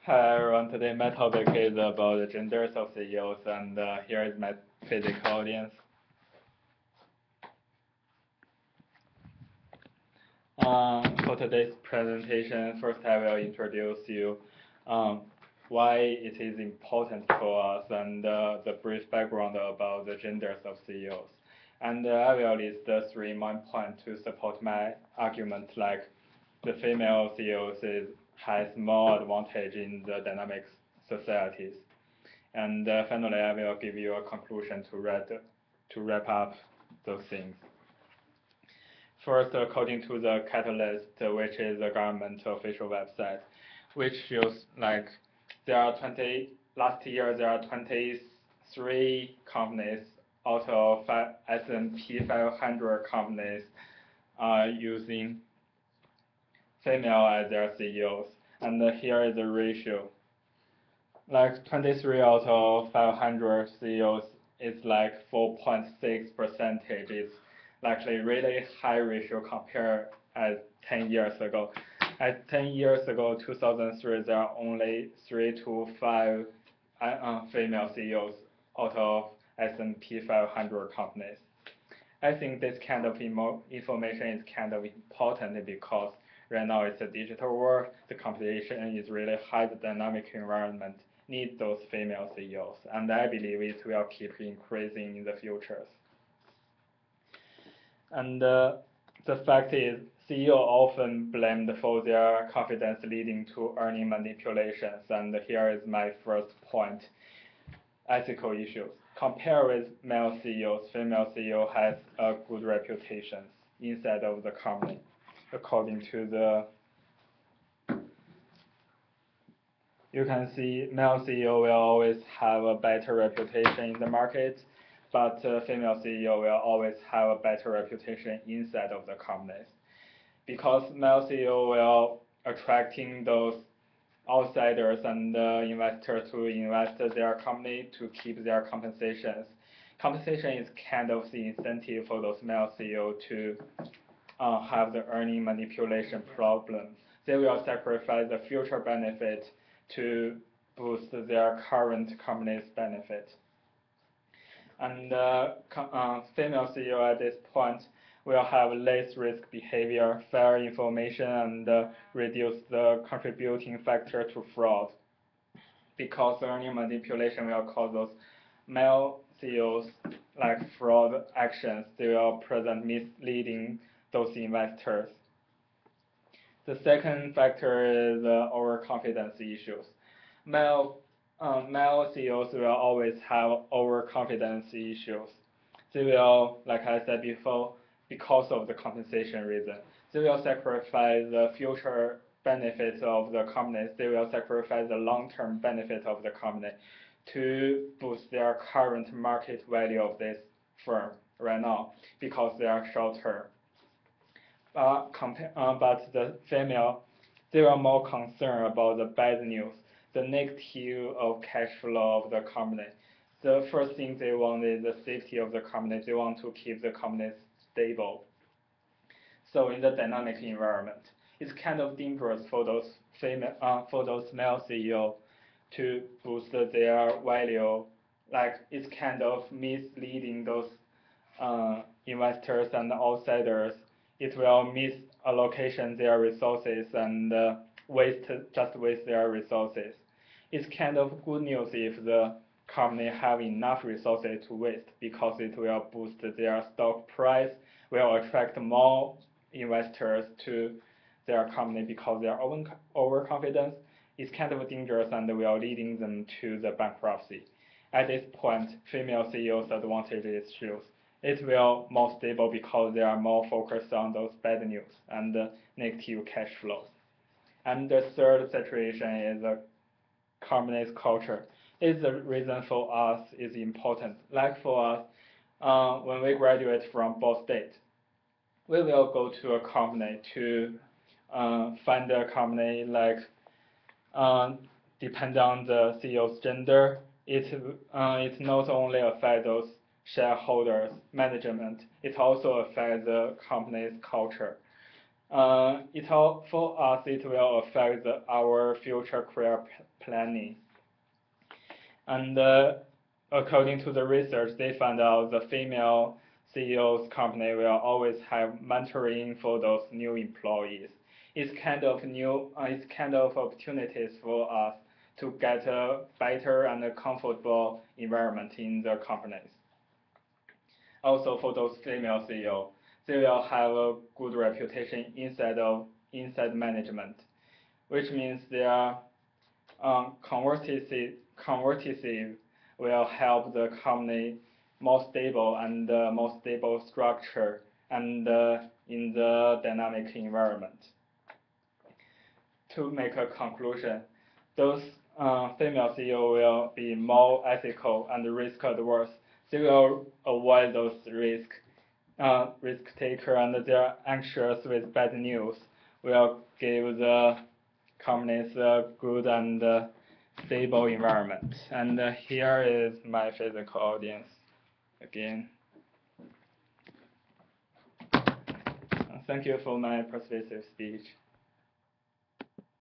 Hi everyone, today my topic is about the genders of CEOs, and here is my physical audience. For today's presentation, first I will introduce you why it is important for us and the brief background about the genders of CEOs. And I will list the three main points to support my argument, like the female CEOs has more advantage in the dynamic societies. And finally, I will give you a conclusion to wrap up those things. First, according to the Catalyst, which is the government official website, which shows like last year there are 23 companies out of S&P 500 companies using female as their CEOs. And here is the ratio. Like 23 out of 500 CEOs is like 4.6 percentage. It's actually really high ratio compared at 10 years ago. At 10 years ago, 2003, there are only 3 to 5 female CEOs out of S&P 500 companies. I think this kind of information is kind of important because right now it's a digital world, the competition is really high, the dynamic environment needs those female CEOs, and I believe it will keep increasing in the futures. And the fact is, CEO often blamed for their confidence leading to earning manipulations, and here is my first point, ethical issues. Compared with male CEOs, female CEO has a good reputation inside of the company, according to the you can see male CEO will always have a better reputation in the market, but female CEO will always have a better reputation inside of the companies. Because male CEO will attracting those outsiders and investors to invest their company to keep their compensations. Compensation is kind of the incentive for those male CEO to have the earning manipulation problem. They will sacrifice the future benefit to boost their current company's benefit. And female CEO at this point will have less risk behavior, fair information, and reduce the contributing factor to fraud. Because earning manipulation will cause those male CEOs like fraud actions, they will present misleading those investors. The second factor is overconfidence issues. Male CEOs will always have overconfidence issues. They will, like I said before, because of the compensation reason, they will sacrifice the future benefits of the company. They will sacrifice the long-term benefit of the company to boost their current market value of this firm right now because they are short-term. But the female, they are more concerned about the bad news, the negative of cash flow of the company. The first thing they want is the safety of the company. They want to keep the company stable. So in the dynamic environment, it's kind of dangerous for those male CEO to boost their value. Like it's kind of misleading those investors and outsiders. It will misallocate their resources and waste their resources. It's kind of good news if the company have enough resources to waste because it will boost their stock price, will attract more investors to their company because they are overconfident. It's kind of dangerous and will leading them to the bankruptcy. At this point, female CEOs' advantages shows it will more stable because they are more focused on those bad news and negative cash flows. And the third situation is the company's culture. Is the reason for us is important. Like for us, when we graduate from both states, we will go to a company to find a company like depend on the CEO's gender. It not only affects those shareholders, management, it also affects the company's culture. For us, it will affect our future career planning. And according to the research, they found out the female CEO's company will always have mentoring for those new employees. It's kind of opportunities for us to get a better and a comfortable environment in the companies. Also, for those female CEO, they will have a good reputation inside management, which means their convertitive will help the company more stable and more stable structure and in the dynamic environment. To make a conclusion, those female CEO will be more ethical and risk adverse. They will avoid those risk taker, and they're anxious with bad news. Will give the companies a good and stable environment. And here is my physical audience again. Thank you for my persuasive speech.